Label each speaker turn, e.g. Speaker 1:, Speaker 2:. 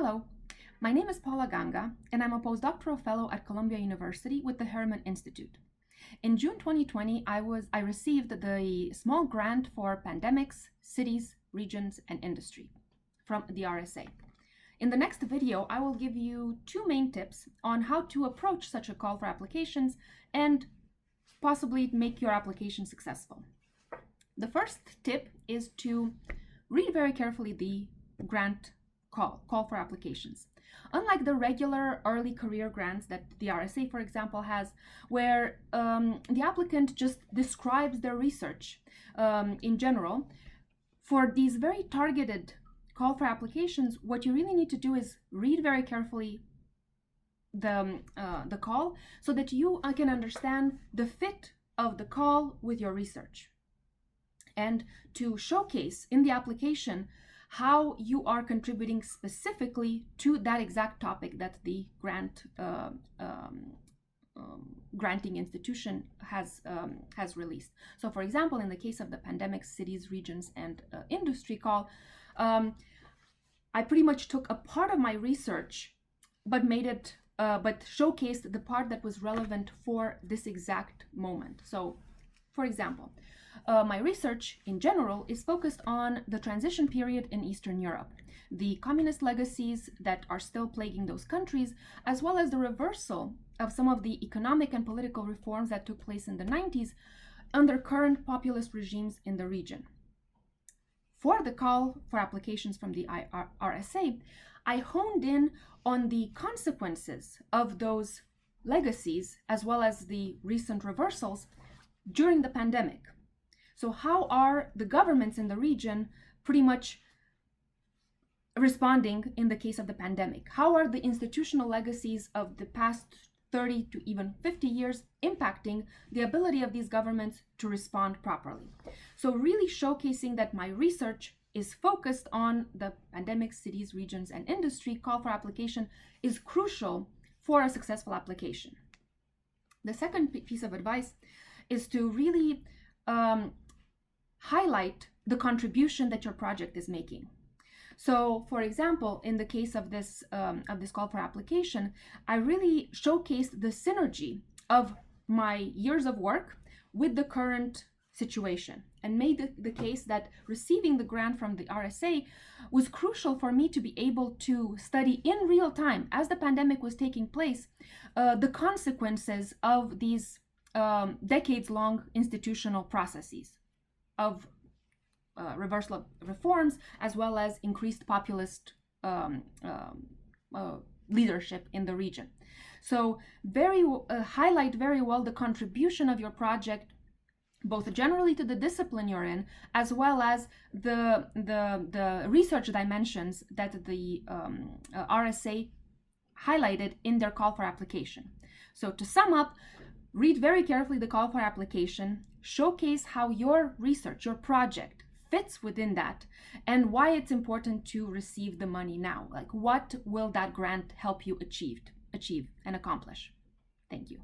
Speaker 1: Hello, my name is Paula Ganga, and I'm a postdoctoral fellow at Columbia University with the Harriman Institute. In June 2020, I received the small grant for pandemics, cities, regions, and industry from the RSA. In the next video, I will give you two main tips on how to approach such a call for applications and possibly make your application successful. The first tip is to read very carefully the grant call for applications. Unlike the regular early career grants that the RSA, for example, has, where the applicant just describes their research in general, for these very targeted call for applications, what you really need to do is read very carefully the call so that you can understand the fit of the call with your research, and to showcase in the application how you are contributing specifically to that exact topic that the granting institution has released. So, for example, in the case of the pandemic, cities, regions, and industry call, I pretty much took a part of my research, but showcased the part that was relevant for this exact moment. So, for example, my research in general is focused on the transition period in Eastern Europe, the communist legacies that are still plaguing those countries, as well as the reversal of some of the economic and political reforms that took place in the 90s under current populist regimes in the region. For the call for applications from the RSA, I honed in on the consequences of those legacies as well as the recent reversals during the pandemic. So how are the governments in the region pretty much responding in the case of the pandemic? How are the institutional legacies of the past 30 to even 50 years impacting the ability of these governments to respond properly? So really showcasing that my research is focused on the pandemic, cities, regions, and industry call for application is crucial for a successful application. The second piece of advice is to really highlight the contribution that your project is making. So, for example, in the case of this call for application, I really showcased the synergy of my years of work with the current situation and made the case that receiving the grant from the RSA was crucial for me to be able to study in real time, as the pandemic was taking place, the consequences of these decades-long institutional processes of reversal of reforms, as well as increased populist leadership in the region. So highlight very well the contribution of your project, both generally to the discipline you're in, as well as the research dimensions that the RSA highlighted in their call for application. So to sum up, read very carefully the call for application, showcase how your research, your project fits within that, and why it's important to receive the money now. Like, what will that grant help you achieve and accomplish? Thank you.